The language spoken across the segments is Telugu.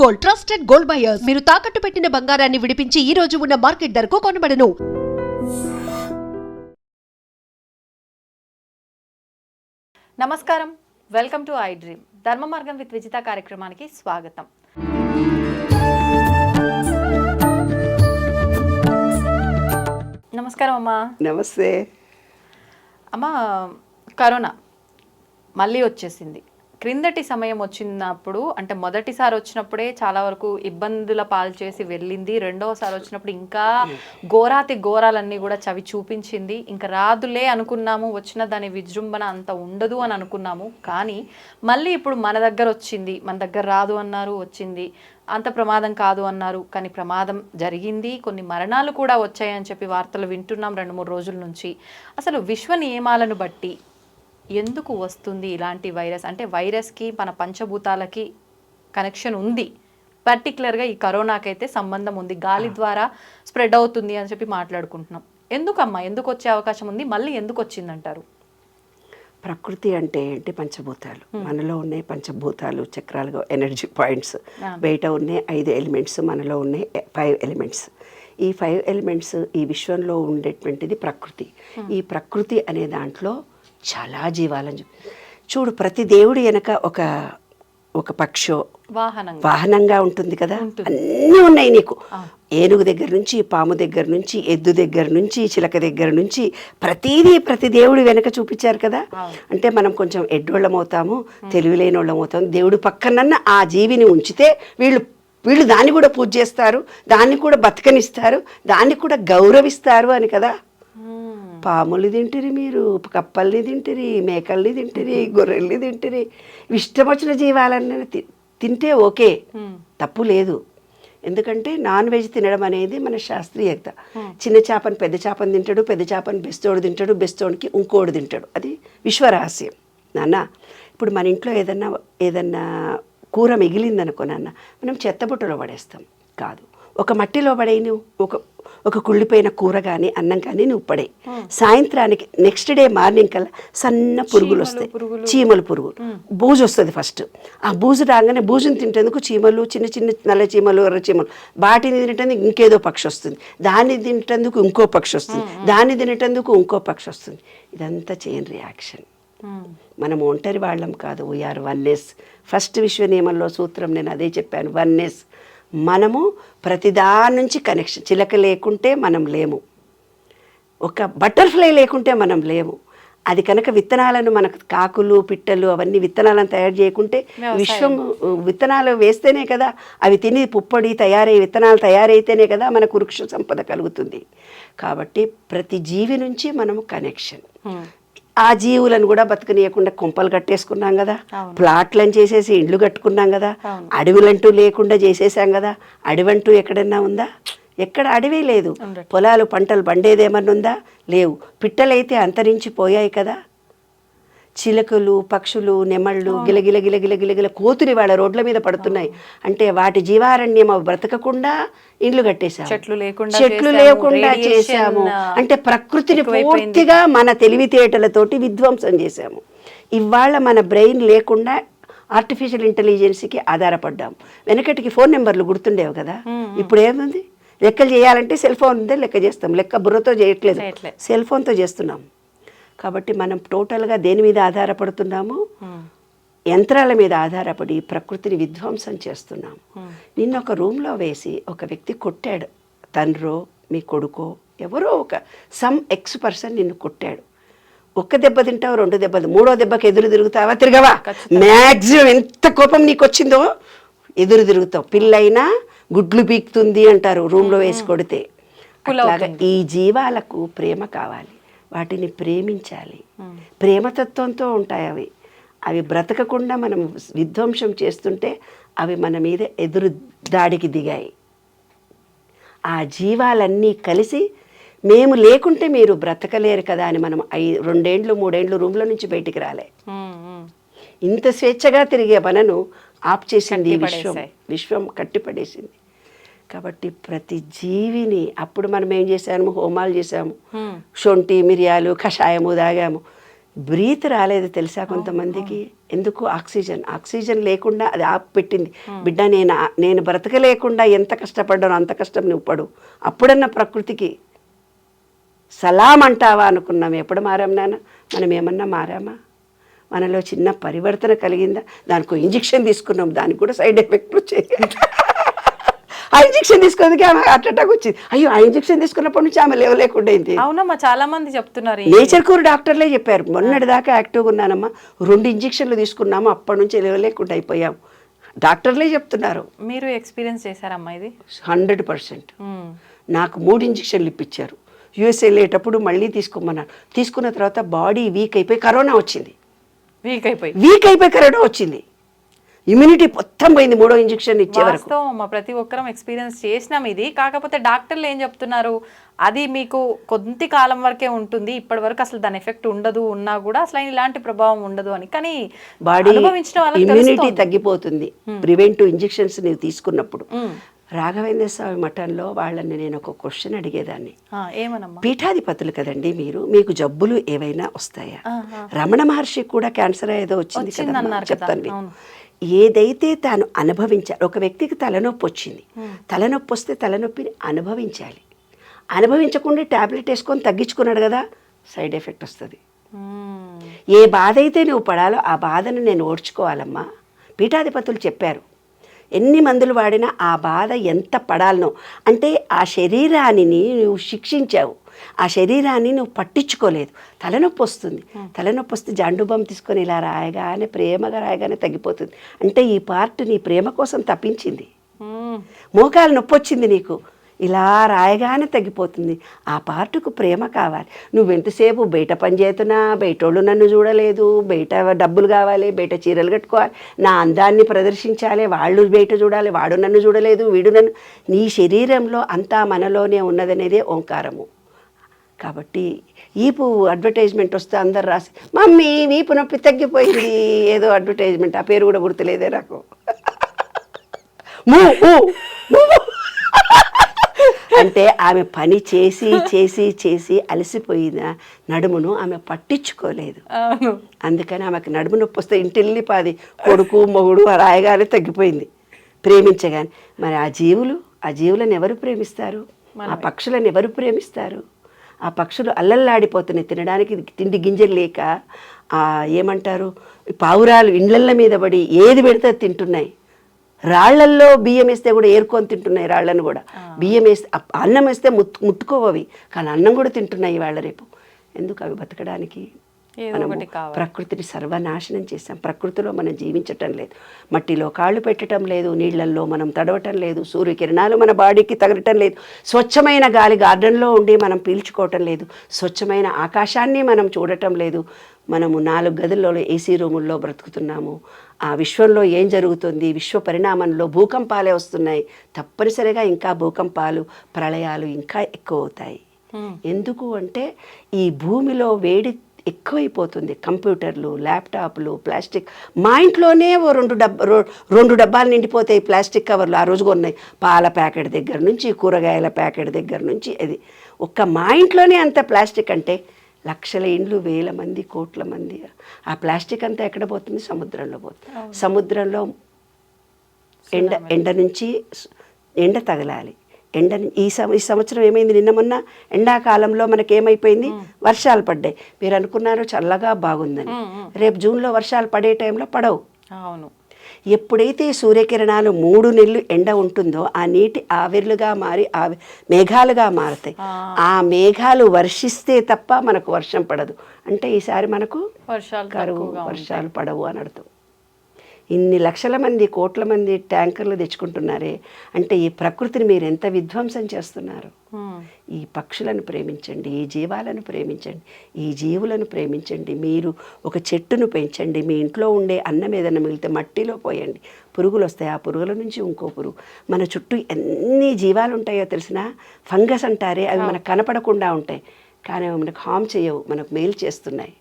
Gold, trusted gold buyers. మీరు తాకట్టు పెట్టిన బంగారాన్ని విడిపించి ఈ రోజు ఉన్న మార్కెట్ ధరకు కొనబడను. నమస్కారం, వెల్కమ్ టు ఐ డ్రీమ్. ధర్మ మార్గం విత్ విజిత కార్యక్రమానికి స్వాగతం. నమస్కారం అమ్మా. నమస్తే అమ్మా, కరోనా మళ్ళీ వచ్చేసింది. క్రిందటి సమయం వచ్చినప్పుడు, అంటే మొదటిసారి వచ్చినప్పుడే చాలా వరకు ఇబ్బందుల పాలు చేసి వెళ్ళింది. రెండవసారి వచ్చినప్పుడు ఇంకా ఘోరాతి ఘోరాలన్నీ కూడా చవి చూపించింది. ఇంకా రాదులే అనుకున్నాము, వచ్చిన దాని విజృంభణ అంత ఉండదు అని అనుకున్నాము. కానీ మళ్ళీ ఇప్పుడు మన దగ్గర వచ్చింది. మన దగ్గర రాదు అన్నారు, వచ్చింది. అంత ప్రమాదం కాదు అన్నారు, కానీ ప్రమాదం జరిగింది. కొన్ని మరణాలు కూడా వచ్చాయని చెప్పి వార్తలు వింటున్నాం 2-3 రోజుల నుంచి. అసలు విశ్వ నియమాలను బట్టి ఎందుకు వస్తుంది ఇలాంటి వైరస్? అంటే వైరస్కి మన పంచభూతాలకి కనెక్షన్ ఉంది. పర్టికులర్గా ఈ కరోనాకైతే సంబంధం ఉంది. గాలి ద్వారా స్ప్రెడ్ అవుతుంది అని చెప్పి మాట్లాడుకుంటున్నాం. ఎందుకమ్మా, ఎందుకు వచ్చే అవకాశం ఉంది? మళ్ళీ ఎందుకు వచ్చిందంటారు? ప్రకృతి అంటే ఏంటి? పంచభూతాలు. మనలో ఉన్నాయి పంచభూతాలు, చక్రాలుగా ఎనర్జీ పాయింట్స్. బయట ఉన్నాయి 5 ఎలిమెంట్స్, మనలో ఉన్నాయి 5 ఎలిమెంట్స్. ఈ 5 ఎలిమెంట్స్ ఈ విశ్వంలో ఉండేటువంటిది ప్రకృతి. ఈ ప్రకృతి అనే దాంట్లో చాలా జీవాలను చూడు. ప్రతి దేవుడి వెనక ఒక పక్షో వాహనంగా ఉంటుంది కదా. అన్నీ ఉన్నాయి నీకు. ఏనుగు దగ్గర నుంచి, పాము దగ్గర నుంచి, ఎద్దు దగ్గర నుంచి, చిలక దగ్గర నుంచి ప్రతి దేవుడి వెనక చూపించారు కదా. అంటే మనం కొంచెం ఎడ్డోళ్ళం అవుతాము, తెలివిలేని వాళ్ళం అవుతాము. దేవుడు పక్కనన్న ఆ జీవిని ఉంచితే వీళ్ళు దాన్ని కూడా పూజ చేస్తారు, దాన్ని కూడా బతకనిస్తారు, దాన్ని కూడా గౌరవిస్తారు అని కదా. పాములు తింటిరి, మీరు కప్పల్ని తింటిరి, మేకల్ని తింటిరి, గొర్రెల్ని తింటిరి. ఇష్టం వచ్చిన జీవాలన్నీ తింటే ఓకే, తప్పు లేదు. ఎందుకంటే నాన్ వెజ్ తినడం అనేది మన శాస్త్రీయత. చిన్న చేపని పెద్ద చేపని తింటాడు, పెద్ద చేపని బెస్తోడు తింటాడు, బెస్తోడికి ఇంకోడు తింటాడు. అది విశ్వరహస్యం నాన్న. ఇప్పుడు మన ఇంట్లో ఏదన్నా కూర మిగిలిందనుకో నాన్న, మనం చెత్తబుట్టలో పడేస్తాం. కాదు, ఒక మట్టిలో పడేయి. నువ్వు ఒక కుళ్ళిపోయిన కూర కానీ అన్నం కానీ నువ్వు పడే, సాయంత్రానికి నెక్స్ట్ డే మార్నింగ్ కల్లా సన్న పురుగులు వస్తాయి, చీమలు పురుగులు. బూజు వస్తుంది ఫస్ట్. ఆ బూజు రాగానే బూజుని తింటేందుకు చీమలు, చిన్న చిన్న నల్ల చీమలు, ఎర్ర చీమలు. వాటిని తినేటందుకు ఇంకేదో పక్షి వస్తుంది, దాన్ని తినేటందుకు ఇంకో పక్షి వస్తుంది, దాన్ని తినేటందుకు ఇంకో పక్షి వస్తుంది. ఇదంతా చైన్ రియాక్షన్. మనం ఒంటరి వాళ్ళం కాదు, వీఆర్ వన్నెస్. ఫస్ట్ విశ్వ నియమంలో సూత్రం నేను అదే చెప్పాను, వన్నెస్. మనము ప్రతిదాని నుంచి కనెక్షన్. చిలక లేకుంటే మనం లేము, ఒక బటర్ఫ్లై లేకుంటే మనం లేము. అది కనుక విత్తనాలను మనకు కాకులు, పిట్టలు అవన్నీ విత్తనాలను తయారు చేయకుంటే, విశ్వం విత్తనాలు వేస్తేనే కదా అవి తిని పుప్పొడి తయారై విత్తనాలు తయారైతేనే కదా మనకు వృక్ష సంపద కలుగుతుంది. కాబట్టి ప్రతి జీవి నుంచి మనము కనెక్షన్. ఆ జీవులను కూడా బతకనీయకుండా కొంపలు కట్టేసుకున్నాం కదా, ప్లాట్లను చేసేసి ఇండ్లు కట్టుకున్నాం కదా, అడవులంటూ లేకుండా చేసేసాం కదా. అడవంటూ ఎక్కడన్నా ఉందా? ఎక్కడ అడవి లేదు. పొలాలు పంటలు పండేదేమన్నా ఉందా? లేవు. పిట్టలైతే అంతరించిపోయాయి కదా. చిలకలు, పక్షులు, నెమళ్ళు గిలగిల గిలగిల గిలగిల కోతులు వాళ్ళ రోడ్ల మీద పడుతున్నాయి. అంటే వాటి జీవారణ్యం బ్రతకకుండా ఇండ్లు కట్టేశాము, చెట్లు లేకుండా చేశాము. అంటే ప్రకృతిని పూర్తిగా మన తెలివితేటలతోటి విధ్వంసం చేశాము. ఇవాళ మన బ్రెయిన్ లేకుండా ఆర్టిఫిషియల్ ఇంటెలిజెన్స్కి ఆధారపడ్డాము. వెనకటికి ఫోన్ నెంబర్లు గుర్తుండేవి కదా, ఇప్పుడు ఏముంది? లెక్కలు చేయాలంటే సెల్ ఫోన్ ఉందే లెక్క చేస్తాం. లెక్క బుర్రతో చేయట్లేదు, సెల్ ఫోన్తో చేస్తున్నాం. కాబట్టి మనం టోటల్గా దేని మీద ఆధారపడుతున్నాము? యంత్రాల మీద ఆధారపడి ప్రకృతిని విధ్వంసం చేస్తున్నాము. నిన్న ఒక రూమ్లో వేసి ఒక వ్యక్తి కొట్టాడు. తండ్రో మీ కొడుకో ఎవరో ఒక సమ్ ఎక్స్ పర్సన్ నిన్ను కొట్టాడు. ఒక్క దెబ్బ తింటావు, 2 దెబ్బలు, 3వ దెబ్బకి ఎదురు తిరుగుతావా? తిరగవా? మ్యాక్సిమం ఎంత కోపం నీకు వచ్చిందో ఎదురు తిరుగుతావు. పిల్లైనా గుడ్లు పీకుతుంది అంటారు రూమ్లో వేసి కొడితే. అట్లాగా ఈ జీవాలకు ప్రేమ కావాలి, వాటిని ప్రేమించాలి. ప్రేమతత్వంతో ఉంటాయి అవి బ్రతకకుండా మనం విధ్వంసం చేస్తుంటే అవి మన మీద ఎదురు దాడికి దిగాయి. ఆ జీవాలన్నీ కలిసి మేము లేకుంటే మీరు బ్రతకలేరు కదా అని మనం 2 ఏళ్ళు 3 ఏళ్ళు రూమ్లో నుంచి బయటికి రాలే. ఇంత స్వేచ్ఛగా తిరిగే మనను ఆప్ చేసింది ఈ విశ్వం కట్టిపడేసింది. కాబట్టి ప్రతి జీవిని అప్పుడు మనం ఏం చేసాము? హోమాలు చేసాము, శొంఠి మిరియాలు కషాయము తాగాము. బ్రీత్ రాలేదు తెలుసా కొంతమందికి. ఎందుకు? ఆక్సిజన్ లేకుండా అది పెట్టింది. బిడ్డ నేను బ్రతకలేకుండా ఎంత కష్టపడ్డానో అంత కష్టం నువ్వు పడు. అప్పుడన్నా ప్రకృతికి సలాం అంటావా అనుకున్నాం. ఎప్పుడు మారాం నాన్న? మనం ఏమన్నా మారామా? మనలో చిన్న పరివర్తన కలిగిందా? దానికి ఇంజెక్షన్ తీసుకున్నాం, దానికి కూడా సైడ్ ఎఫెక్ట్ వచ్చాయి. ఆ ఇంజెక్షన్ తీసుకున్నది ఆమె హార్ట్ అటాక్ వచ్చింది. అయ్యో, ఆ ఇంజెక్షన్ తీసుకున్నప్పటి నుంచి ఆమె లేవలేకుండా అయింది. అవునమ్మా, చాలా మంది చెప్తున్నారు. నేచర్ కూర్ డాక్టర్లే చెప్పారు. మొన్నటి దాకా యాక్టివ్గా ఉన్నానమ్మా, 2 ఇంజెక్షన్లు తీసుకున్నాము, అప్పటి నుంచి లేవలేకుండా అయిపోయాం. డాక్టర్లే చెప్తున్నారు. మీరు ఎక్స్పీరియన్స్ చేశారమ్మా ఇది? 100%. నాకు 3 ఇంజెక్షన్లు ఇప్పించారు. యూఎస్ఏ వెళ్ళేటప్పుడు మళ్ళీ తీసుకోమన్నారు. తీసుకున్న తర్వాత బాడీ వీక్ అయిపోయి కరోనా వచ్చింది. వీక్ అయిపోయి కరోనా వచ్చింది. ఇమ్యూనిటీ మొత్తం పోయింది 3వ ఇంజెక్షన్ ఇచ్చే వరకు. ప్రతి ఒక్కరం ఎక్స్పీరియన్స్ చేసినాం ఇది. కాకపోతే డాక్టర్లు ఏం చెప్తున్నారు, అది మీకు కొద్ది కాలం వరకే ఉంటుంది, ఇప్పటి వరకు అసలు దాని ఎఫెక్ట్ ఉండదు, ఉన్నా కూడా అసలు ఇలాంటి ప్రభావం ఉండదు అని. కానీ బాడీ ఇమ్యూనిటీ తగ్గిపోతుంది ప్రివెంటివ్ ఇంజెక్షన్స్ నీవు తీసుకున్నప్పుడు. రాఘవేంద్ర స్వామి మఠంలో వాళ్ళని నేను ఒక క్వశ్చన్ అడిగేదాన్ని. ఏమనమ్మా? పీఠాధిపతులు కదండి మీరు, మీకు జబ్బులు ఏవైనా వస్తాయా? రమణ మహర్షి కూడా క్యాన్సర్ ఏదో వచ్చింది కదా, చెప్తాను. ఏదైతే తాను అనుభవించాలి. ఒక వ్యక్తికి తలనొప్పి వచ్చింది, తలనొప్పి వస్తే తలనొప్పిని అనుభవించాలి. అనుభవించకుండా ట్యాబ్లెట్ వేసుకొని తగ్గించుకున్నాడు కదా, సైడ్ ఎఫెక్ట్ వస్తుంది. ఏ బాధ అయితే నువ్వు పడాలో ఆ బాధను నేను ఓడ్చుకోవాలమ్మా. పీఠాధిపతులు చెప్పారు. ఎన్ని మందులు వాడినా ఆ బాధ ఎంత పడాలనో. అంటే ఆ శరీరాన్ని నువ్వు శిక్షించావు, ఆ శరీరాన్ని నువ్వు పట్టించుకోలేదు. తలనొప్పి వస్తుంది, తలనొప్పి వస్తే జండుబం తీసుకొని ఇలా రాయగానే, ప్రేమగా రాయగానే తగ్గిపోతుంది. అంటే ఈ పార్ట్ నీ ప్రేమ కోసం తప్పించింది. మోకాలు నొప్పి వచ్చింది నీకు, ఇలా రాయగానే తగ్గిపోతుంది. ఆ పార్టుకు ప్రేమ కావాలి. నువ్వు ఎంతసేపు బయట పని చేస్తున్నా, బయటోళ్ళు నన్ను చూడలేదు, బయట డబ్బులు కావాలి, బయట చీరలు కట్టుకోవాలి, నా అందాన్ని ప్రదర్శించాలి, వాళ్ళు బయట చూడాలి, వాడు నన్ను చూడలేదు, వీడు నన్ను. నీ శరీరంలో అంతా మనలోనే ఉన్నదనేదే ఓంకారము. కాబట్టి ఈపు అడ్వర్టైజ్మెంట్ వస్తే అందరు రాసి, మమ్మీ వీపు నొప్పి తగ్గిపోయింది, ఏదో అడ్వర్టైజ్మెంట్, ఆ పేరు కూడా గుర్తులేదే నాకు. అంటే ఆమె పని చేసి చేసి చేసి అలసిపోయిన నడుమును ఆమె పట్టించుకోలేదు. అందుకని ఆమెకు నడుము నొప్పి వస్తే ఇంటిల్లిపాది కొడుకు మొగుడు రాయగానే తగ్గిపోయింది, ప్రేమించగానే. మరి ఆ జీవులను ఎవరు ప్రేమిస్తారు? ఆ పక్షులను ఎవరు ప్రేమిస్తారు? ఆ పక్షులు అల్లల్లాడిపోతున్నాయి, తినడానికి తిండి గింజలు లేక. ఏమంటారు, పావురాలు ఇండ్లళ్ళ మీద పడి ఏది పెడితే తింటున్నాయి. రాళ్లల్లో బియ్యం వేస్తే కూడా ఏరుకొని తింటున్నాయి, రాళ్లను కూడా. బియ్యం వేస్తే, అన్నం వేస్తే ముట్టుకోవవి, కానీ అన్నం కూడా తింటున్నాయి వాళ్ళ రేపు. ఎందుకు? అవి బతకడానికి. మనము ప్రకృతిని సర్వనాశనం చేస్తాం. ప్రకృతిలో మనం జీవించటం లేదు, మట్టిలో కాళ్ళు పెట్టడం లేదు, నీళ్లల్లో మనం తడవటం లేదు, సూర్యకిరణాలు మన బాడీకి తగలటం లేదు, స్వచ్ఛమైన గాలి గార్డెన్లో ఉండి మనం పీల్చుకోవటం లేదు, స్వచ్ఛమైన ఆకాశాన్ని మనం చూడటం లేదు. మనము 4 గదుల్లో ఏసీ రూముల్లో బ్రతుకుతున్నాము. ఆ విశ్వంలో ఏం జరుగుతుంది? విశ్వ పరిణామంలో భూకంపాలే వస్తున్నాయి. తప్పనిసరిగా ఇంకా భూకంపాలు, ప్రళయాలు ఇంకా ఎక్కువ అవుతాయి. ఎందుకు అంటే ఈ భూమిలో వేడి ఎక్కువైపోతుంది. కంప్యూటర్లు, ల్యాప్టాప్లు, ప్లాస్టిక్. మా ఇంట్లోనే ఓ 2 డబ్బాలు నిండిపోతాయి ప్లాస్టిక్ కవర్లు. ఆ రోజు కొన్నాయి, పాల ప్యాకెట్ దగ్గర నుంచి, కూరగాయల ప్యాకెట్ దగ్గర నుంచి. అది ఒక్క మా ఇంట్లోనే అంత ప్లాస్టిక్. అంటే లక్షల ఇండ్లు, వేల మంది, కోట్ల మంది. ఆ ప్లాస్టిక్ అంతా ఎక్కడ పోతుంది? సముద్రంలో పోతుంది. సముద్రంలో ఎండ నుంచి ఎండ తగలాలి. ఈ సంవత్సరం ఏమైంది? నిన్న మొన్న ఎండాకాలంలో మనకేమైపోయింది? వర్షాలు పడ్డాయి. మీరు అనుకున్నారు చల్లగా బాగుందని. రేపు జూన్లో వర్షాలు పడే టైంలో పడవు. అవును. ఎప్పుడైతే సూర్యకిరణాలు 3 నెలలు ఎండ ఉంటుందో ఆ నీటి ఆవిర్లుగా మారి మేఘాలుగా మారుతాయి. ఆ మేఘాలు వర్షిస్తే తప్ప మనకు వర్షం పడదు. అంటే ఈసారి మనకు వర్షాలు పడవు అని అర్థం. ఇన్ని లక్షల మంది, కోట్ల మంది ట్యాంకర్లు తెచ్చుకుంటున్నారే, అంటే ఈ ప్రకృతిని మీరు ఎంత విధ్వంసం చేస్తున్నారు. ఈ పక్షులను ప్రేమించండి, ఈ జీవాలను ప్రేమించండి, ఈ జీవులను ప్రేమించండి. మీరు ఒక చెట్టును పెంచండి. మీ ఇంట్లో ఉండే అన్నం ఏదైనా మిగిలితే మట్టిలో పోయండి, పురుగులు వస్తాయి. ఆ పురుగుల నుంచి ఇంకో పురుగు. మన చుట్టూ ఎన్ని జీవాలు ఉంటాయో తెలిసినా, ఫంగస్ అంటారే, అవి మనకు కనపడకుండా ఉంటాయి, కానీ అవి మనకు హామ్ చేయవు, మనకు మేలు చేస్తున్నాయి.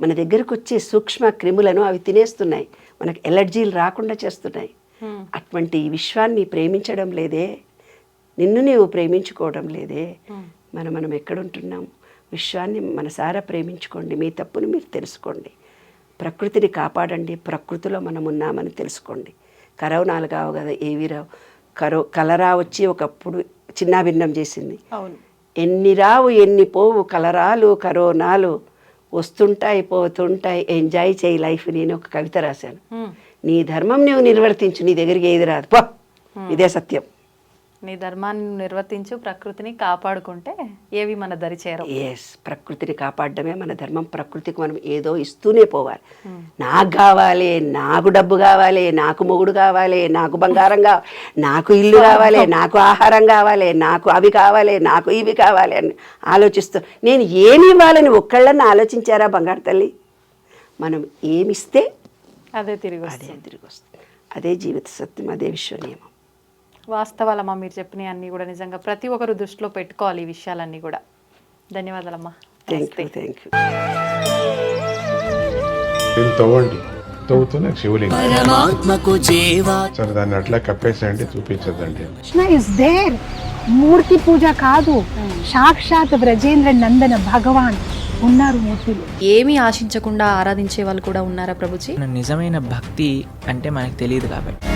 మన దగ్గరకు వచ్చే సూక్ష్మ క్రిములను అవి తినేస్తున్నాయి, మనకు ఎలర్జీలు రాకుండా చేస్తున్నాయి. అటువంటి ఈ విశ్వాన్ని ప్రేమించడం లేదే, నిన్ను నీవు ప్రేమించుకోవడం లేదే. మనం ఎక్కడుంటున్నాం? విశ్వాన్ని మనసారా ప్రేమించుకోండి, మీ తప్పుని మీరు తెలుసుకోండి, ప్రకృతిని కాపాడండి, ప్రకృతిలో మనం ఉన్నామని తెలుసుకోండి. కరోనాలు కావు కదా, ఏవి రావు. కలరా వచ్చి ఒకప్పుడు చిన్నాభిన్నం చేసింది. అవును. ఎన్ని రావు ఎన్ని పోవు కలరాలు కరోనాలు, వస్తుంటాయి పోతుంటాయి, ఎంజాయ్ చేయి లైఫ్. నేను ఒక కవిత రాశాను. నీ ధర్మం నువ్వు నిర్వర్తించు, నీ దగ్గరికి ఏది రాదు పో, ఇదే సత్యం. నీ ధర్మాన్ని నిర్వర్తించు, ప్రకృతిని కాపాడుకుంటే ఏవి మన దరి చేరవు. ఎస్, ప్రకృతిని కాపాడడమే మన ధర్మం. ప్రకృతికి మనం ఏదో ఇస్తూనే పోవాలి. నాకు కావాలి, నాకు డబ్బు కావాలి, నాకు మొగుడు కావాలి, నాకు బంగారం కావాలి, నాకు ఇల్లు కావాలి, నాకు ఆహారం కావాలి, నాకు అవి కావాలి, నాకు ఇవి కావాలి అని ఆలోచిస్తూ నేను ఏమి ఇవ్వాలని ఒక్కళ్ళని ఆలోచించారా బంగారు తల్లి? మనం ఏమిస్తే అదే తిరిగి వస్తుంది. అదే జీవిత సత్యం, అదే విశ్వ నియమం. వాస్తవాలమ్మా మీరు చెప్పినవి అన్నీ కూడా. నిజంగా ప్రతి ఒక్కరు దృష్టిలో పెట్టుకోవాలి ఈ విషయాలన్నీ కూడా. ధన్యవాదాలమ్మా. Thank you. తవ్వండి, తవ్వుతున్న శివలింగం సరే దాన్ని అట్లా కప్పేసేయండి, చూపించదండి. Krishna is there. మూర్తి పూజ కాదు, సాక్షాత్ బ్రజేంద్ర నందన భగవాన్ ఉన్నారు మూర్తిలో. ఏమీ ఆశించకుండా ఆరాధించే వాళ్ళు కూడా ఉన్నారా ప్రభుజీ? నిజమైన భక్తి అంటే మనకు తెలియదు కాబట్టి